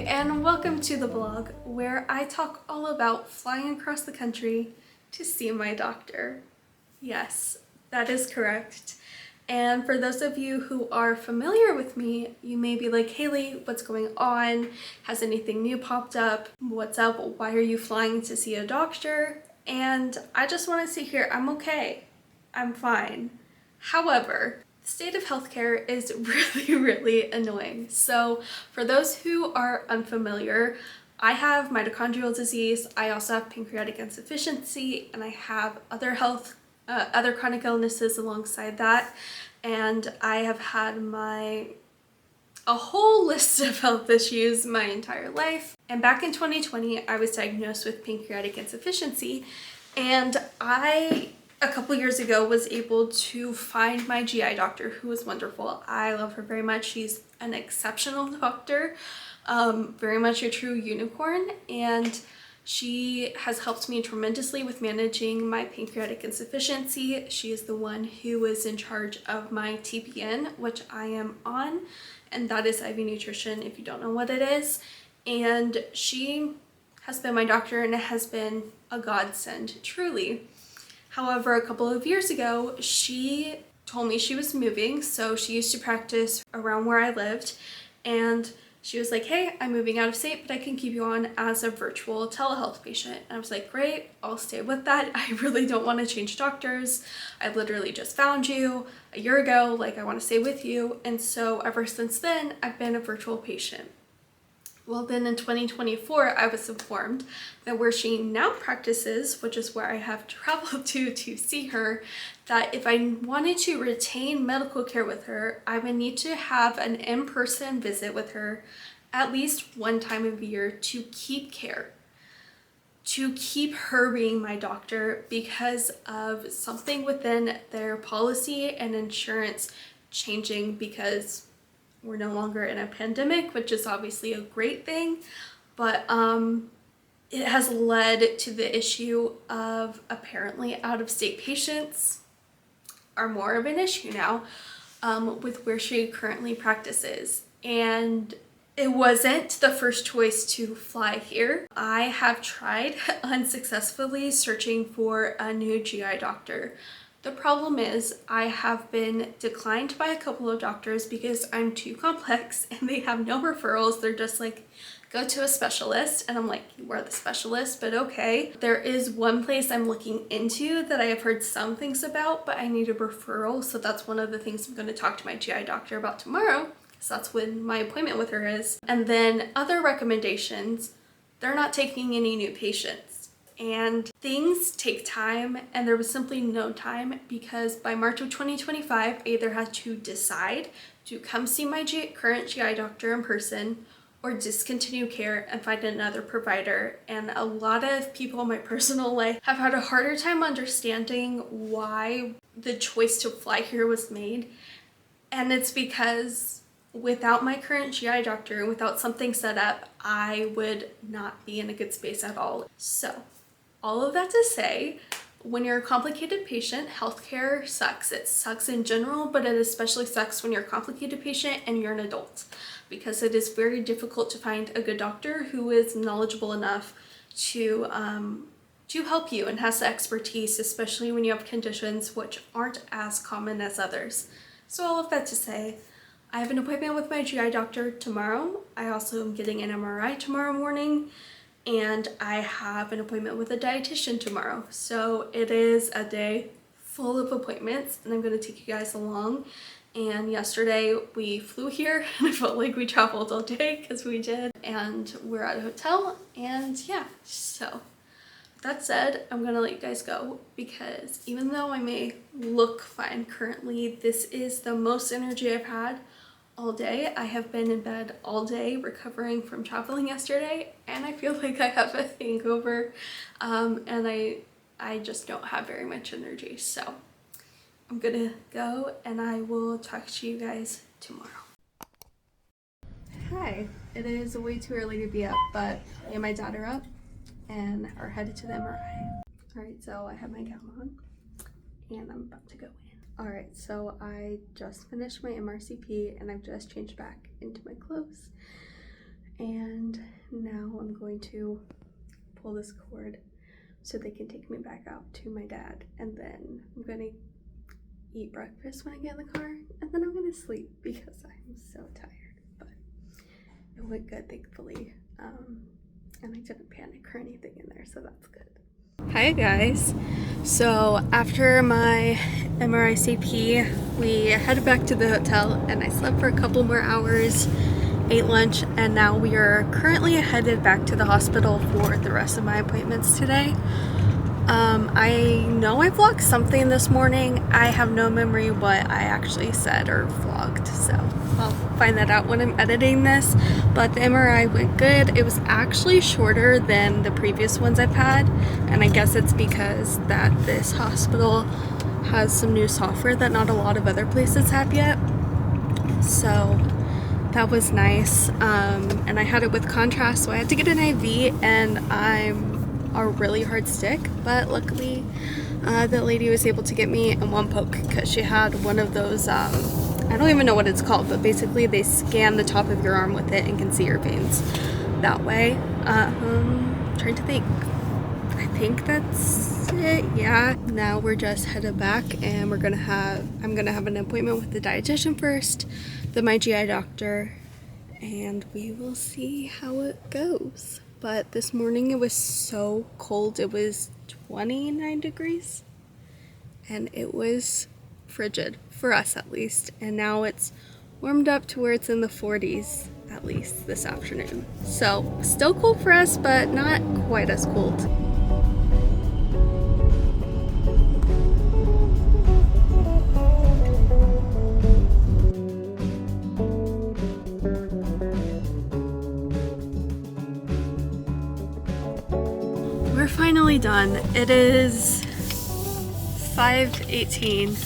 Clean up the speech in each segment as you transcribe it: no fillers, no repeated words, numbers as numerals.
and welcome to the blog where I talk all about flying across the country to see my doctor. Yes, that is correct. And for those of you who are familiar with me, you may be like, Haley, what's going on? Has anything new popped up? What's up? Why are you flying to see a doctor? And I just want to say here, I'm okay. I'm fine. However, the state of healthcare is really annoying. So for those who are unfamiliar, I have mitochondrial disease, I also have pancreatic insufficiency, and I have other chronic illnesses alongside that. And I have had a whole list of health issues my entire life. And back in 2020, I was diagnosed with pancreatic insufficiency, and a couple years ago was able to find my GI doctor, who was wonderful. I love her very much. She's an exceptional doctor, very much a true unicorn, and she has helped me tremendously with managing my pancreatic insufficiency. She is the one who is in charge of my TPN, which I am on, and that is IV nutrition if you don't know what it is. And she has been my doctor, and it has been a godsend, truly. However, a couple of years ago, she told me she was moving, so she used to practice around where I lived, and she was like, hey, I'm moving out of state, but I can keep you on as a virtual telehealth patient. And I was like, great, I'll stay with that. I really don't want to change doctors. I literally just found you a year ago, like I want to stay with you. And so ever since then, I've been a virtual patient. Well, then in 2024, I was informed that where she now practices, which is where I have traveled to see her, that if I wanted to retain medical care with her, I would need to have an in-person visit with her at least one time a year to keep care, to keep her being my doctor because of something within their policy and insurance changing, because we're no longer in a pandemic, which is obviously a great thing, but it has led to the issue of apparently out-of-state patients are more of an issue now with where she currently practices. And it wasn't the first choice to fly here. I have tried unsuccessfully searching for a new GI doctor. The problem is I have been declined by a couple of doctors because I'm too complex and they have no referrals. They're just like, go to a specialist. And I'm like, you are the specialist, but okay. There is one place I'm looking into that I have heard some things about, but I need a referral. So that's one of the things I'm going to talk to my GI doctor about tomorrow, because that's when my appointment with her is. And then other recommendations, they're not taking any new patients. And things take time, and there was simply no time, because by March of 2025, I either had to decide to come see my current GI doctor in person or discontinue care and find another provider. And a lot of people in my personal life have had a harder time understanding why the choice to fly here was made. And it's because without my current GI doctor and without something set up, I would not be in a good space at all. So all of that to say, when you're a complicated patient, healthcare sucks. It sucks in general, but it especially sucks when you're a complicated patient and you're an adult, because it is very difficult to find a good doctor who is knowledgeable enough to help you and has the expertise, especially when you have conditions which aren't as common as others. So all of that to say, I have an appointment with my GI doctor tomorrow. I also am getting an MRI tomorrow morning. And I have an appointment with a dietitian tomorrow. So it is a day full of appointments, and I'm going to take you guys along. And yesterday we flew here and I felt like we traveled all day, because we did. And we're at a hotel, and yeah, so that said, I'm gonna let you guys go, because even though I may look fine currently, this is the most energy I've had all day. I have been in bed all day recovering from traveling yesterday, and I feel like I have a hangover, and I just don't have very much energy. So I'm gonna go, and I will talk to you guys tomorrow. Hi, it is way too early to be up, but me and my dad are up and are headed to the MRI. All right, so I have my gown on and I'm about to go in. All right, so I just finished my MRCP and I've just changed back into my clothes. and now I'm going to pull this cord so they can take me back out to my dad, and then I'm gonna eat breakfast when I get in the car, and then I'm gonna sleep because I'm so tired. But it went good, thankfully, and I didn't panic or anything in there, so that's good. Hi guys. So after my MRI CP, we headed back to the hotel and I slept for a couple more hours, ate lunch, and now we are currently headed back to the hospital for the rest of my appointments today. I know I vlogged something this morning. I have no memory what I actually said or vlogged, so I'll find that out when I'm editing this. But the MRI went good. It was actually shorter than the previous ones I've had, and I guess it's because that this hospital has some new software that not a lot of other places have yet. So that was nice. And I had it with contrast, so I had to get an IV, and I'm a really hard stick, but luckily the lady was able to get me in one poke because she had one of those, I don't even know what it's called, but basically they scan the top of your arm with it and can see your veins that way. Trying to think. I think that's it. Yeah. Now we're just headed back, and I'm gonna have an appointment with the dietitian first, then my GI doctor, and we will see how it goes. But this morning it was so cold. It was 29 degrees and it was frigid for us, at least, and now it's warmed up to where it's in the 40s at least this afternoon. So still cold for us, but not quite as cold. We're finally done. It is 5:18.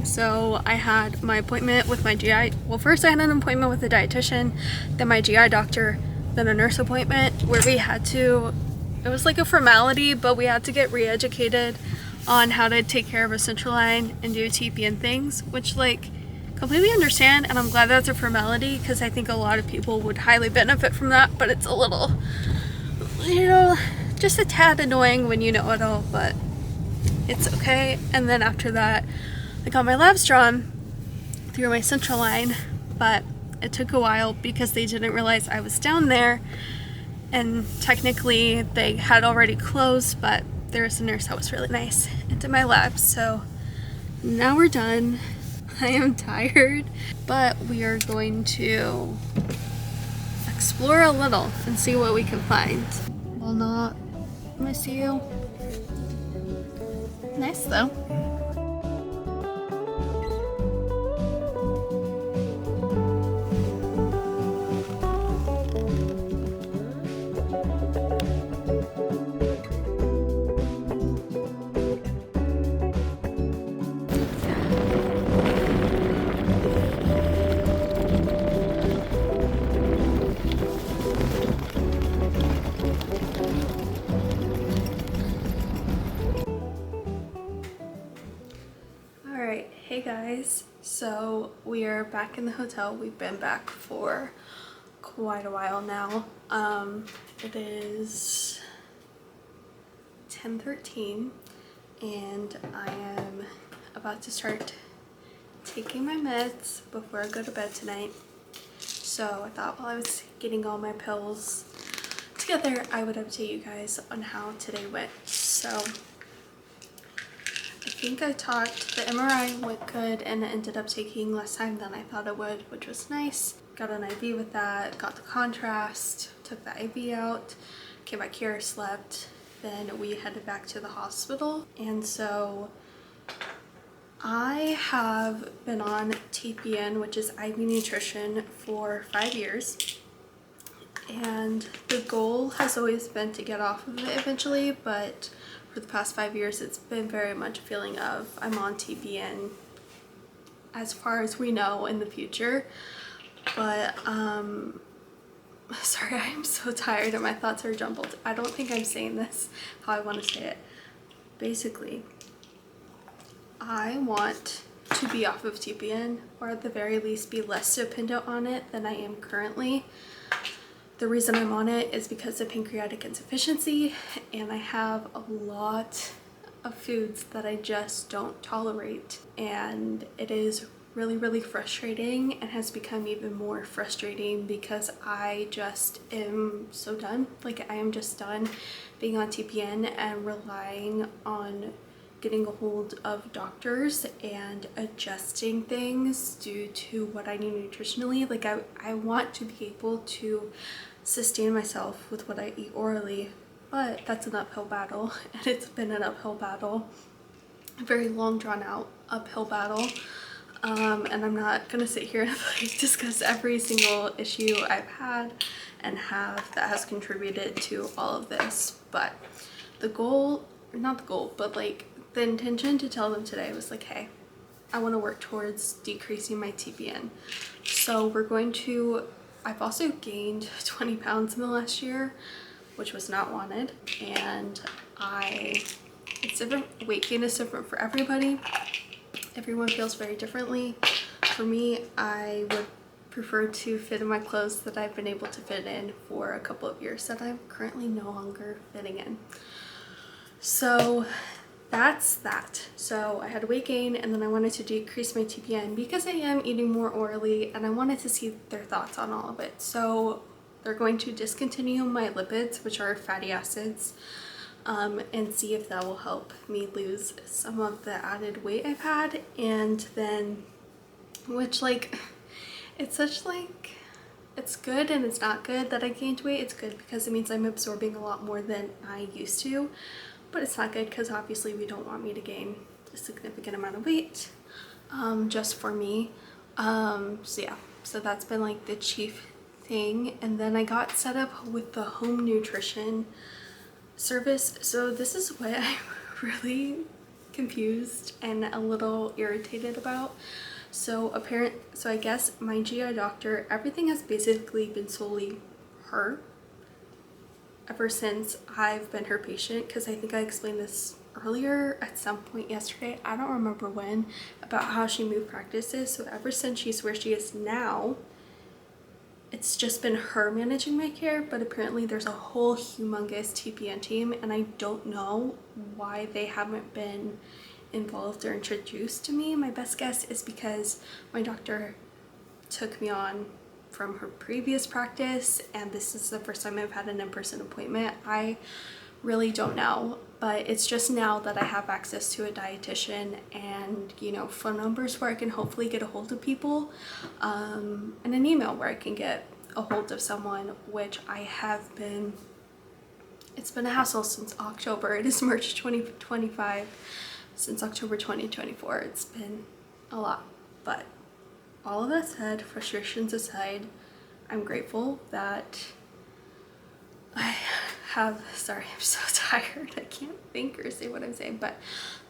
So I had my appointment with my GI. Well, first I had an appointment with the dietitian, then my GI doctor, then a nurse appointment where we had to, it was like a formality, but we had to get re-educated on how to take care of a central line and do TPN things, which, like, completely understand, and I'm glad that's a formality because I think a lot of people would highly benefit from that, but it's a little, you know, just a tad annoying when you know it all, but it's okay. And then after that, I got my labs drawn through my central line, but it took a while because they didn't realize I was down there, and technically they had already closed, but there was a nurse that was really nice and did my labs. So now we're done. I am tired, but we are going to explore a little and see what we can find. Will not miss you. Nice though. Hey guys, so we are back in the hotel. We've been back for quite a while now. It is 10:13 and I am about to start taking my meds before I go to bed tonight. So I thought while I was getting all my pills together, I would update you guys on how today went. So I think I talked, the MRI went good and it ended up taking less time than I thought it would, which was nice. Got an IV with that, got the contrast, took the IV out, came back here, slept, then we headed back to the hospital. And so I have been on TPN, which is IV nutrition, for 5 years. And the goal has always been to get off of it eventually, but for the past 5 years, it's been very much a feeling of I'm on TPN as far as we know in the future. But, sorry, I am so tired and my thoughts are jumbled. I don't think I'm saying this how I want to say it. Basically, I want to be off of TPN, or at the very least be less dependent on it than I am currently. The reason I'm on it is because of pancreatic insufficiency, and I have a lot of foods that I just don't tolerate, and it is really frustrating, and has become even more frustrating because I just am so done. Like, I am just done being on TPN and relying on getting a hold of doctors and adjusting things due to what I need nutritionally. Like, I want to be able to sustain myself with what I eat orally, but that's an uphill battle, and it's been an uphill battle, a very long drawn out uphill battle. And I'm not gonna sit here and like discuss every single issue I've had and have that has contributed to all of this, but the goal, not the goal, but like the intention to tell them today was like, hey, I want to work towards decreasing my TPN. So we're going to, I've also gained 20 pounds in the last year, which was not wanted, and it's different. Weight gain is different for everybody. Everyone feels very differently. For me, I would prefer to fit in my clothes that I've been able to fit in for a couple of years that I'm currently no longer fitting in. So that's that. So I had weight gain, and then I wanted to decrease my TPN because I am eating more orally, and I wanted to see their thoughts on all of it. So they're going to discontinue my lipids, which are fatty acids, and see if that will help me lose some of the added weight I've had. And then, which, like, it's such like, it's good and it's not good that I gained weight. It's good because it means I'm absorbing a lot more than I used to, but it's not good because obviously we don't want me to gain a significant amount of weight just for me. So yeah, so that's been like the chief thing. And then I got set up with the home nutrition service. So this is what I'm really confused and a little irritated about. So I guess my GI doctor, everything has basically been solely her ever since I've been her patient, because I think I explained this earlier at some point yesterday, I don't remember when, about how she moved practices. So ever since she's where she is now, it's just been her managing my care, but apparently there's a whole humongous TPN team, and I don't know why they haven't been involved or introduced to me. My best guess is because my doctor took me on from her previous practice, and this is the first time I've had an in-person appointment. I really don't know, but it's just now that I have access to a dietitian and, you know, phone numbers where I can hopefully get a hold of people, and an email where I can get a hold of someone, which I have been, it's been a hassle since October. It is March 2025. Since October 2024, it's been a lot. But all of that said, frustrations aside, I'm grateful that I have, sorry, I'm so tired. I can't think or say what I'm saying, but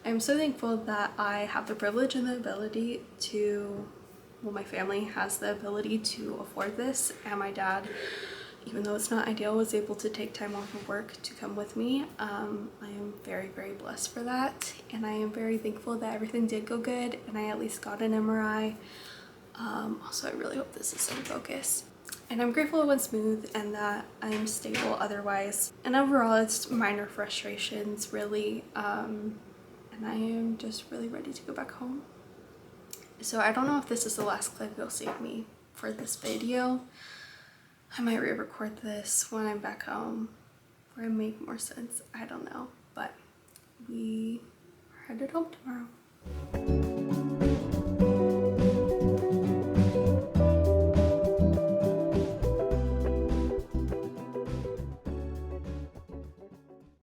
I'm so thankful that I have the privilege and the ability to, well, my family has the ability to afford this, and my dad, even though it's not ideal, was able to take time off of work to come with me. I am very blessed for that, and I am very thankful that everything did go good and I at least got an MRI. Also, I really hope this is in focus. And I'm grateful it went smooth and that I'm stable otherwise. And overall, it's minor frustrations, really. And I am just really ready to go back home. So I don't know if this is the last clip you'll see of me for this video. I might re-record this when I'm back home, where it make more sense. I don't know, but we are headed home tomorrow.